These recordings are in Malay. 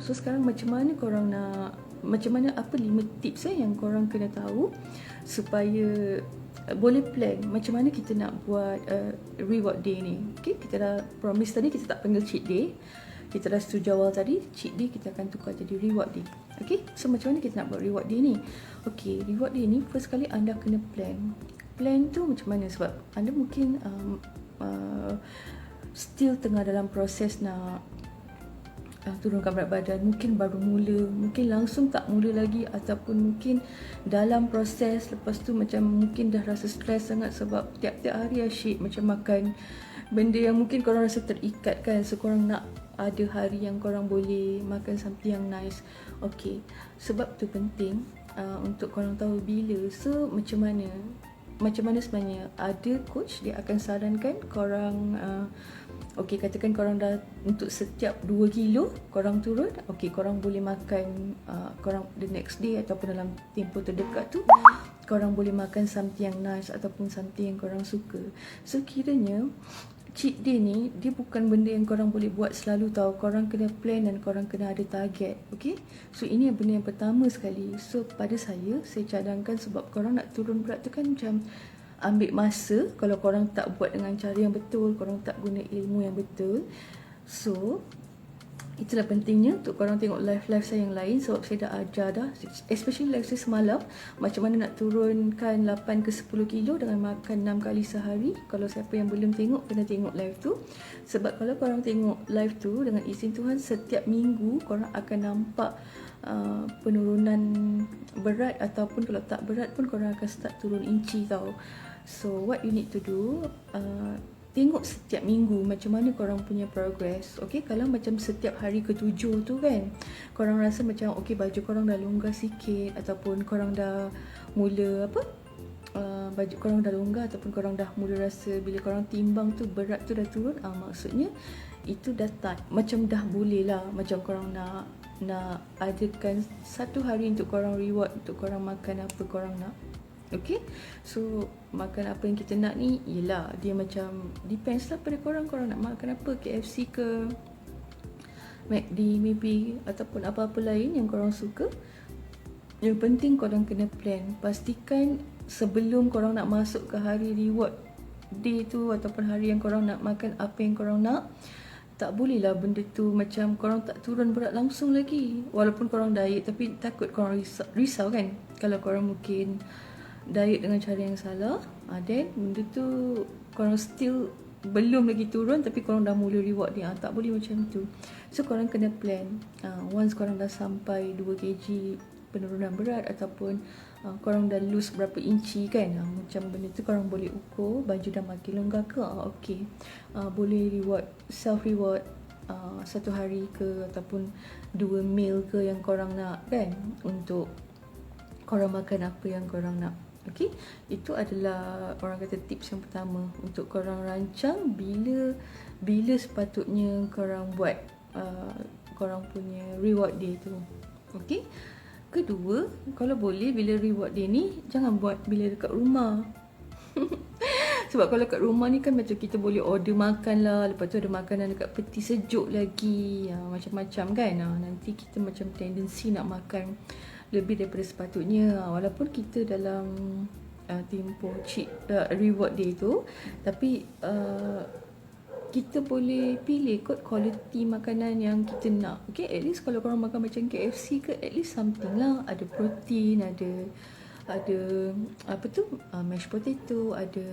So sekarang macam mana korang nak, macam mana, apa 5 tips yang korang kena tahu supaya boleh plan macam mana kita nak buat reward day ni. Okay, kita dah promise tadi kita tak panggil cheat day. Kita dah setuju awal tadi, cheat day kita akan tukar jadi reward day. Okay, so macam mana kita nak buat reward day ni? Okay, reward day ni first kali anda kena plan. Plan tu macam mana? Sebab anda mungkin still tengah dalam proses nak turunkan berat badan, mungkin baru mula, mungkin langsung tak mula lagi, ataupun mungkin dalam proses, lepas tu macam mungkin dah rasa stres sangat sebab tiap-tiap hari asyik macam makan benda yang mungkin korang rasa terikat kan. So korang nak ada hari yang korang boleh makan something yang nice. Okay, sebab tu penting untuk korang tahu bila. So macam mana sebenarnya ada coach dia akan sarankan korang okey, katakan korang dah untuk setiap 2 kilo korang turun, okey, korang boleh makan korang the next day ataupun dalam tempoh terdekat tu korang boleh makan something yang nice ataupun something yang korang suka. So kiranya cheat day ni dia bukan benda yang korang boleh buat selalu tau. Korang kena plan dan korang kena ada target. Okay, so ini benda yang pertama sekali. So pada saya cadangkan, sebab korang nak turun berat tu kan macam ambil masa. Kalau korang tak buat dengan cara yang betul, korang tak guna ilmu yang betul. So itulah pentingnya untuk korang tengok live saya yang lain, sebab saya dah ajar dah, especially live saya semalam, macam mana nak turunkan 8 ke 10 kilo dengan makan 6 kali sehari. Kalau siapa yang belum tengok, kena tengok live tu. Sebab kalau korang tengok live tu, dengan izin Tuhan, setiap minggu korang akan nampak penurunan berat, ataupun kalau tak berat pun korang akan start turun inci tau. So what you need to do, tengok setiap minggu macam mana korang punya progress. Okay, kalau macam setiap hari ke-7 tu kan, korang rasa macam okay, baju korang dah longgar sikit, ataupun korang dah mula baju korang dah longgar, ataupun korang dah mula rasa bila korang timbang tu berat tu dah turun, maksudnya itu dah macam dah boleh lah, macam korang nak adakan satu hari untuk korang reward, untuk korang makan apa korang nak. Okay, so makan apa yang kita nak ni, yelah dia macam depends lah pada korang. Korang nak makan apa, KFC ke McD maybe, ataupun apa-apa lain yang korang suka. Yang penting korang kena plan. Pastikan sebelum korang nak masuk ke hari reward day tu, ataupun hari yang korang nak makan apa yang korang nak, tak boleh lah benda tu macam korang tak turun berat langsung lagi. Walaupun korang diet, tapi takut korang risau kan, kalau korang mungkin diet dengan cara yang salah, then benda tu korang still belum lagi turun tapi korang dah mula reward dia. Tak boleh macam tu. So korang kena plan. Once korang dah sampai 2 kg penurunan berat, ataupun korang dah lose berapa inci kan, macam benda tu korang boleh ukur. Baju dah makin longgar ke, okay, boleh reward, self reward satu hari ke, ataupun 2 meal ke yang korang nak kan, untuk korang makan apa yang korang nak. Okay, itu adalah orang kata tips yang pertama untuk korang rancang bila sepatutnya korang buat korang punya reward day tu. Okay, kedua, kalau boleh bila reward day ni jangan buat bila dekat rumah. Sebab kalau kat rumah ni kan macam kita boleh order makan lah, lepas tu ada makanan dekat peti sejuk lagi, macam-macam kan. Nanti kita macam tendensi nak makan lebih daripada sepatutnya, walaupun kita dalam tempoh reward day tu, tapi kita boleh pilih kot quality makanan yang kita nak. Okay, at least kalau korang makan macam KFC ke, at least something lah, ada protein, ada apa tu, mashed potato, ada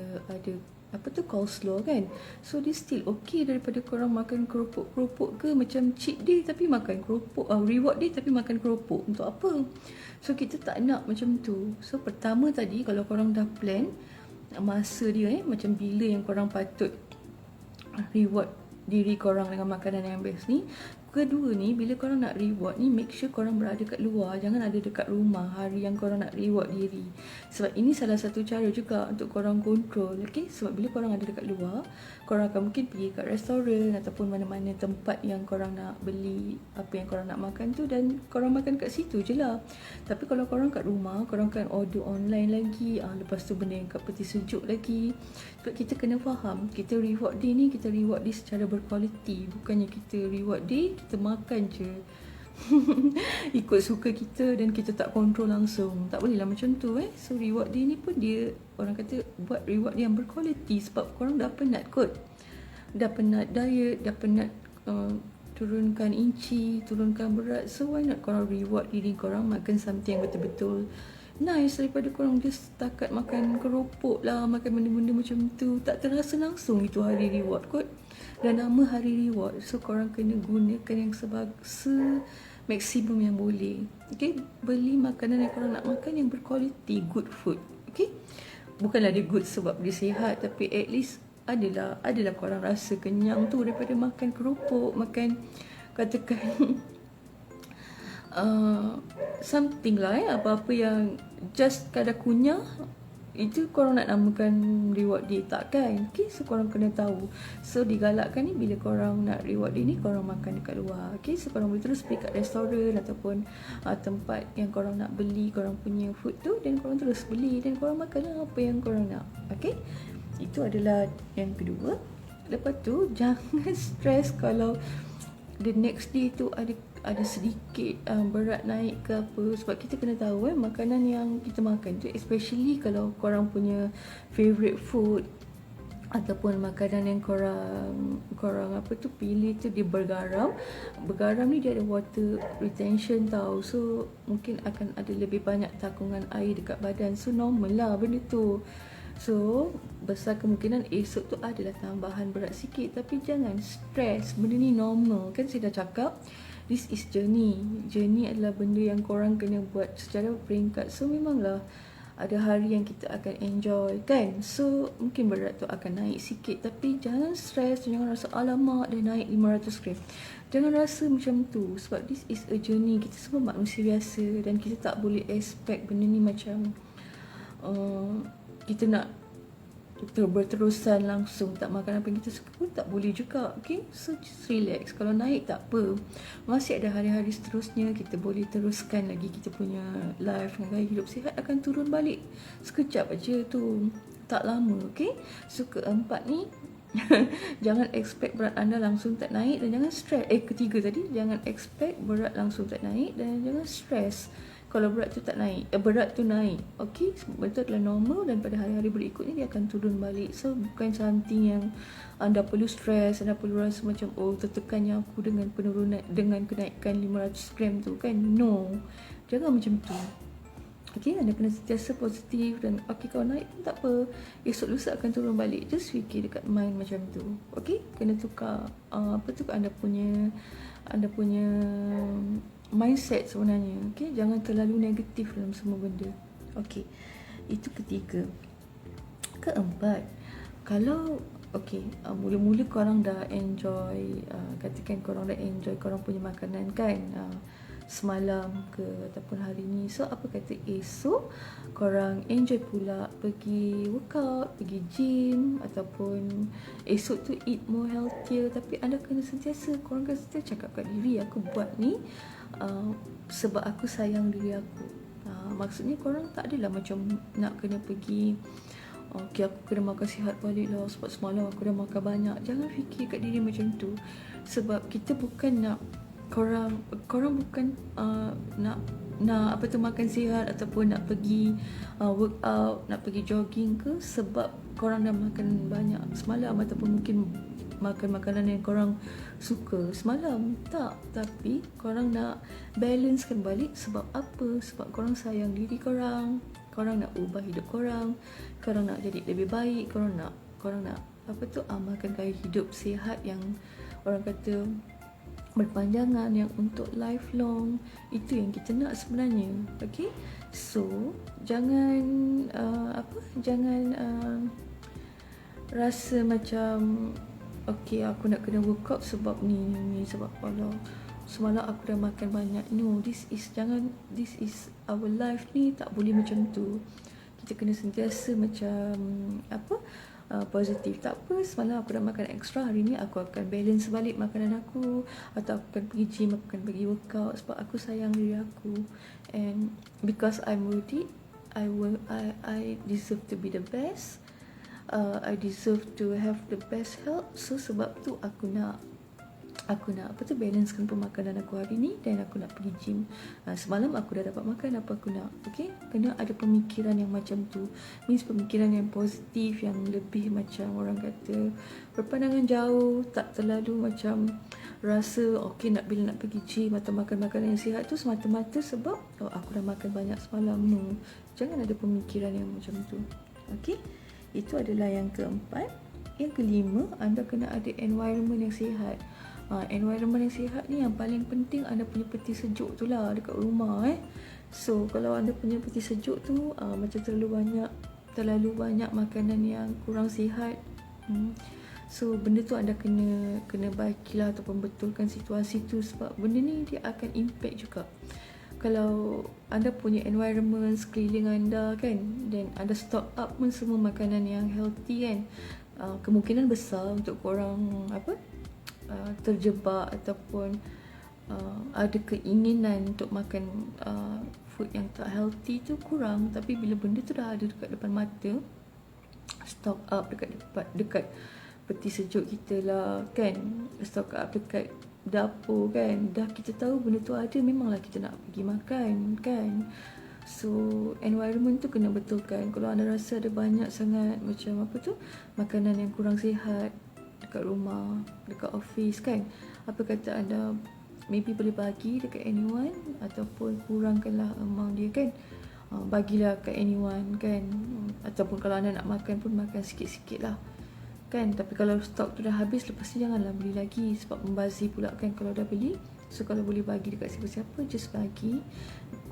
apa tu, coleslaw kan. So dia still okay daripada korang makan keropok-keropok ke, macam cheat day tapi makan keropok, reward day tapi makan keropok. Untuk apa? So kita tak nak macam tu. So pertama tadi, kalau korang dah plan masa dia macam bila yang korang patut reward diri korang dengan makanan yang best ni. Kedua ni, bila korang nak reward ni, make sure korang berada kat luar, jangan ada dekat rumah hari yang korang nak reward diri. Sebab ini salah satu cara juga untuk korang kontrol. Okay, sebab bila korang ada dekat luar, korang akan mungkin pergi kat restoran ataupun mana-mana tempat yang korang nak beli apa yang korang nak makan tu, dan korang makan kat situ je lah. Tapi kalau korang kat rumah, korang kan order online lagi, lepas tu benda yang kat peti sejuk lagi. Sebab kita kena faham, kita reward day ni, kita reward day secara berkualiti. Bukannya kita reward day kita makan je ikut suka kita dan kita tak kontrol langsung. Tak boleh lah macam tu So reward dia ni pun dia, orang kata buat reward yang berkualiti, sebab korang dah penat kot. Dah penat diet, dah penat turunkan inci, turunkan berat. So why not korang reward diri korang makan something yang betul-betul nice, daripada korang just setakat makan keropok lah, makan benda-benda macam tu. Tak terasa langsung itu hari reward kot. Dan nama hari reward, so korang kena gunakan yang maksimum yang boleh. Okay, beli makanan yang korang nak makan yang berkualiti, good food. Okay, bukanlah dia good sebab dia sihat, tapi at least adalah korang rasa kenyang tu daripada makan keropok, makan katakan something lah apa-apa yang just kadar kunyah. Itu korang nak namakan reward day tak kan? Okay, so korang kena tahu. So digalakkan ni bila korang nak reward day ni, korang makan dekat luar. Okay, so korang boleh terus pergi kat restoran ataupun tempat yang korang nak beli korang punya food tu, dan korang terus beli dan korang makan lah apa yang korang nak. Okay, itu adalah yang kedua. Lepas tu jangan stres kalau the next day tu ada sedikit berat naik ke apa, sebab kita kena tahu makanan yang kita makan tu, especially kalau korang punya favorite food ataupun makanan yang korang apa tu pilih tu dia bergaram ni, dia ada water retention tau. So mungkin akan ada lebih banyak takungan air dekat badan. So normal lah benda tu. So besar kemungkinan esok tu adalah tambahan berat sikit, tapi jangan stres, benda ni normal kan. Saya dah cakap this is journey adalah benda yang korang kena buat secara peringkat. So memanglah ada hari yang kita akan enjoy kan. So mungkin berat tu akan naik sikit, tapi jangan stres, jangan rasa alamak dah naik 500 gram. Jangan rasa macam tu, sebab this is a journey. Kita semua manusia biasa dan kita tak boleh expect benda ni macam kita nak berterusan langsung tak makan apa yang kita suka pun tak boleh juga. Okay, so just relax. Kalau naik tak apa, masih ada hari-hari seterusnya, kita boleh teruskan lagi kita punya life dengan gaya hidup sihat. Akan turun balik sekejap aja tu, tak lama. Okay, so keempat ni jangan expect berat anda langsung tak naik dan jangan stres. Ketiga tadi, jangan expect berat langsung tak naik dan jangan stres kalau berat tu tak naik, berat tu naik. Okay, betul adalah normal dan pada hari-hari berikutnya dia akan turun balik. So bukan something yang anda perlu stres, anda perlu rasa macam tertekannya aku dengan penurunan, dengan kenaikan 500 gram tu kan. No, jangan macam tu. Okay, anda kena sentiasa positif dan okay, kalau naik pun tak apa, esok lusa akan turun balik. Just fikir dekat mind macam tu. Okay, kena tukar anda punya mindset sebenarnya. Okay, jangan terlalu negatif dalam semua benda. Okay, itu ketiga. Keempat, kalau mula-mula korang dah enjoy, katakan korang dah enjoy korang punya makanan kan, semalam ke ataupun hari ni. So apa kata esok korang enjoy pula pergi workout, pergi gym, ataupun esok tu eat more healthier. Tapi anda kena korang kena sentiasa cakap kat diri, aku buat ni sebab aku sayang diri aku. Maksudnya korang tak adalah macam nak kena pergi okay, aku kena makan sihat balik lah sebab semalam aku dah makan banyak. Jangan fikir kat diri macam tu, sebab kita bukan nak korang bukan nak makan sihat ataupun nak pergi workout, nak pergi jogging ke sebab korang dah makan banyak semalam ataupun mungkin makan makanan yang korang suka semalam. Tak, tapi korang nak balancekan balik. Sebab apa? Sebab korang sayang diri korang nak ubah hidup korang nak jadi lebih baik, korang nak amalkan gaya hidup sihat yang orang kata berpanjangan, yang untuk lifelong. Itu yang kita nak sebenarnya. Okay, so jangan rasa macam okay, aku nak kena workout sebab ni sebab Allah semalam aku dah makan banyak. No, this is our life ni, tak boleh macam tu. Kita kena sentiasa macam positif. Tak apa, semalam aku dah makan extra, hari ni aku akan balance balik makanan aku, atau aku akan pergi gym, aku akan pergi workout sebab aku sayang diri aku. And because I'm worthy, I deserve to be the best. I deserve to have the best health. So sebab tu aku nak aku nak balancekan pemakanan aku hari ni dan aku nak pergi gym. Semalam aku dah dapat makan apa aku nak. Okay, kena ada pemikiran yang macam tu. Means pemikiran yang positif, yang lebih macam orang kata berpandangan jauh, tak terlalu macam rasa okay bila nak pergi gym atau makan makanan yang sihat tu semata-mata sebab aku dah makan banyak semalam. No, jangan ada pemikiran yang macam tu. Okay, itu adalah yang keempat. Yang kelima, anda kena ada environment yang sihat. Environment yang sihat ni yang paling penting, anda punya peti sejuk tu lah dekat rumah. So kalau anda punya peti sejuk tu macam terlalu banyak makanan yang kurang sihat, so benda tu anda kena baikilah ataupun betulkan situasi tu, sebab benda ni dia akan impact juga. Kalau anda punya environment sekeliling anda kan, dan anda stock up pun semua makanan yang healthy kan, kemungkinan besar untuk korang terjebak ataupun ada keinginan untuk makan food yang tak healthy tu kurang. Tapi bila benda tu dah ada dekat depan mata, stock up dekat peti sejuk kita lah kan, stock up dekat dapur kan, dah kita tahu benda tu ada, memanglah kita nak pergi makan kan. So environment tu kena betulkan. Kalau anda rasa ada banyak sangat macam makanan yang kurang sihat dekat rumah, dekat office kan, apa kata anda maybe boleh bagi dekat anyone ataupun kurangkanlah amount dia kan, bagilah kat anyone kan, ataupun kalau anda nak makan pun makan sikit-sikit lah kan. Tapi kalau stok tu dah habis, lepas tu janganlah beli lagi sebab membazir pula kan kalau dah beli. So kalau boleh bagi dekat siapa-siapa, just bagi,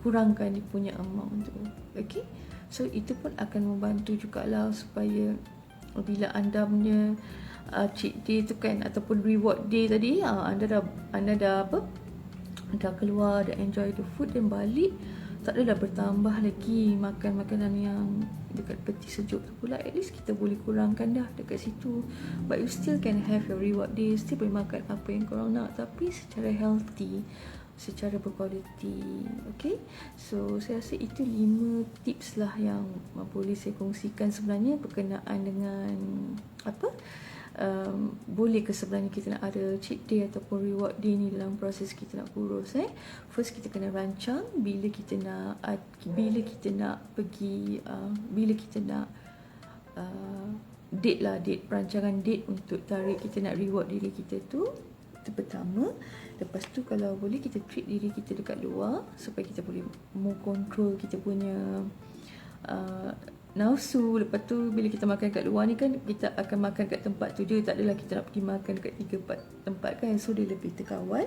kurangkan dia punya amount tu. Okay, so itu pun akan membantu jugalah supaya bila anda punya cheat day tu kan ataupun reward day tadi, anda dah keluar, dah enjoy the food dan balik, tak adalah bertambah lagi makan makanan yang dekat peti sejuk tu pula. At least kita boleh kurangkan dah dekat situ, but you still can have your reward day, still boleh makan apa yang korang nak, tapi secara healthy, secara berkualiti. Okay, so saya rasa itu 5 tips lah yang boleh saya kongsikan sebenarnya berkenaan dengan boleh ke sebenarnya kita nak ada cheat day ataupun reward day ni dalam proses kita nak kurus. First kita kena rancang bila kita nak pergi, bila kita nak date perancangan date untuk tarikh kita nak reward diri kita tu. Itu pertama. Lepas tu kalau boleh kita treat diri kita dekat luar supaya kita boleh more control kita punya nafsu. Lepas tu bila kita makan kat luar ni kan, kita akan makan kat tempat tu je, tak adalah kita nak pergi makan dekat 3-4 tempat kan, so dia lebih terkawal.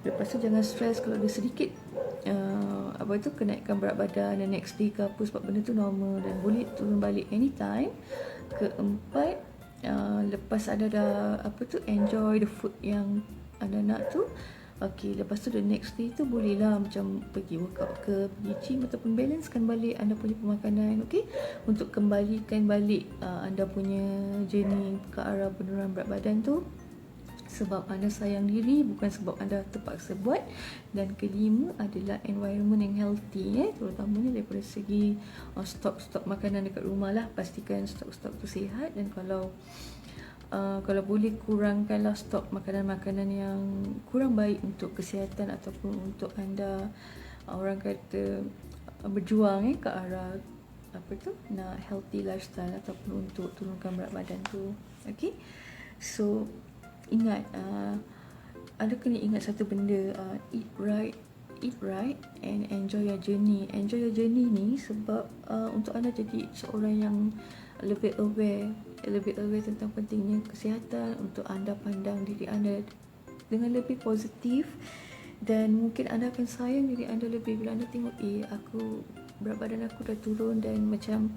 Lepas tu jangan stres kalau ada sedikit kenaikan berat badan dan next day ke apa, sebab benda tu normal dan boleh turun balik anytime. Keempat, lepas anda dah enjoy the food yang anda nak tu, okay, lepas tu the next day tu bolehlah macam pergi workout ke, pergi gym ataupun balancekan balik anda punya pemakanan, okay, untuk kembalikan balik anda punya journey ke arah penurunan berat badan tu sebab anda sayang diri, bukan sebab anda terpaksa buat. Dan kelima adalah environment yang healthy, terutamanya daripada segi stok makanan dekat rumah lah, pastikan stok tu sihat. Dan kalau boleh kurangkanlah stok makanan-makanan yang kurang baik untuk kesihatan ataupun untuk anda orang kata berjuang ke arah nak healthy lifestyle ataupun untuk turunkan berat badan tu. Okay, so ingat, anda kena ingat satu benda, eat right and enjoy your journey. Enjoy your journey ni sebab untuk anda jadi seorang yang lebih aware tentang pentingnya kesihatan, untuk anda pandang diri anda dengan lebih positif, dan mungkin anda akan sayang diri anda lebih bila anda tengok aku berat badan aku dah turun dan macam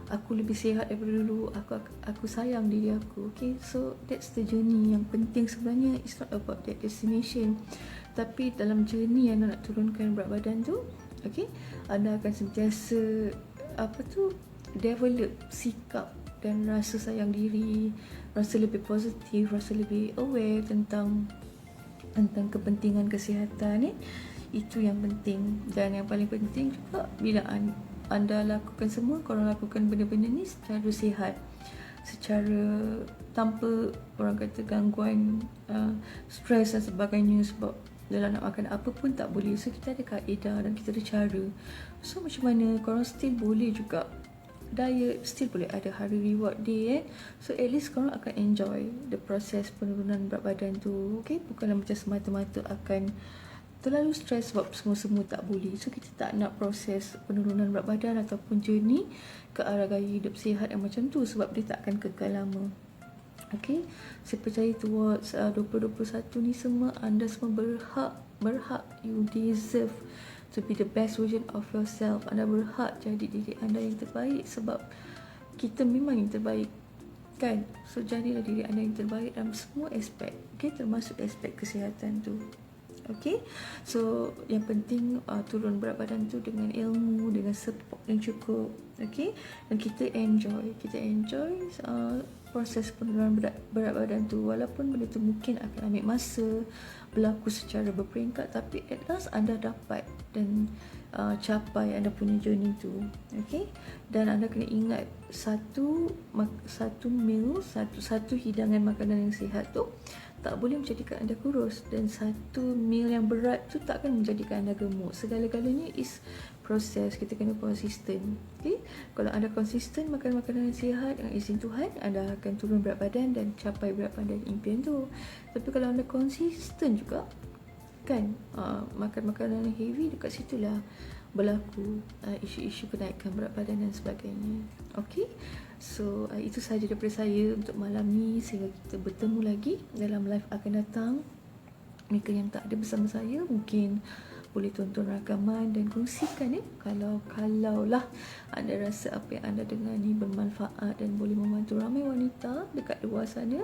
aku lebih sihat daripada dulu, aku sayang diri aku. Okay, so that's the journey yang penting sebenarnya. It's not about that destination, tapi dalam journey anda nak turunkan berat badan tu, okay, anda akan sentiasa develop sikap dan rasa sayang diri, rasa lebih positif, rasa lebih aware tentang kepentingan kesihatan. Itu yang penting. Dan yang paling penting juga, bila anda lakukan semua, korang lakukan benda-benda ni secara sihat, secara tanpa orang kata gangguan stres dan sebagainya, sebab dalam nak makan apa pun tak boleh. So kita ada kaedah dan kita ada cara. So macam mana korang still boleh juga diet, still boleh ada hari reward day So at least korang akan enjoy the proses penurunan berat badan tu. Okay, bukanlah macam semata-mata akan terlalu stres sebab semua-semua tak boleh. So kita tak nak proses penurunan berat badan ataupun journey ke arah gaya hidup sihat yang macam tu, sebab dia tak akan kekal lama. Okay, saya percaya towards 2021 ni semua anda semua berhak, you deserve to be the best version of yourself. Anda berhak jadi diri anda yang terbaik, sebab kita memang yang terbaik kan. So jadilah diri anda yang terbaik dalam semua aspek, okay, termasuk aspek kesihatan tu. Okay, so yang penting turun berat badan tu dengan ilmu, dengan support yang cukup. Okay, dan kita enjoy proses penurunan berat badan tu. Walaupun benda tu mungkin akan ambil masa, berlaku secara berperingkat, tapi at last anda dapat dan capai anda punya journey tu. Okay, dan anda kena ingat satu hidangan makanan yang sihat tu tak boleh menjadikan anda kurus, dan satu meal yang berat tu tak akan menjadikan anda gemuk. Segala-galanya is proses. Kita kena konsisten. Okay? Kalau anda konsisten makan makanan yang sihat, dengan izin Tuhan, anda akan turun berat badan dan capai berat badan impian tu. Tapi kalau anda konsisten juga kan, makan makanan yang heavy, dekat situlah berlaku isu-isu kenaikan berat badan dan sebagainya. Okay, so itu sahaja daripada saya untuk malam ni. Sehingga kita bertemu lagi dalam live akan datang. Mereka yang tak ada bersama saya mungkin boleh tonton rakaman dan kongsikan kalau lah anda rasa apa yang anda dengar ni bermanfaat dan boleh membantu ramai wanita dekat luar sana,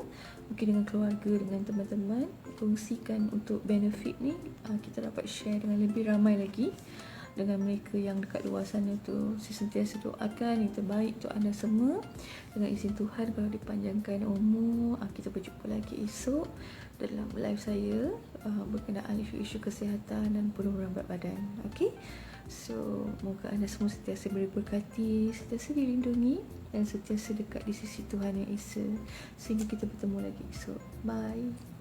mungkin dengan keluarga, dengan teman-teman. Kongsikan untuk benefit ni, kita dapat share dengan lebih ramai lagi dengan mereka yang dekat luar sana tu. Saya sentiasa doakan yang terbaik untuk anda semua. Dengan izin Tuhan, kalau dipanjangkan umur, kita berjumpa lagi esok dalam live saya berkenaan isu-isu kesihatan dan penurunan berat badan. Okay, so moga anda semua sentiasa diberkati, sentiasa dilindungi dan sentiasa dekat di sisi Tuhan Yang Esa. Sehingga kita bertemu lagi esok. Bye.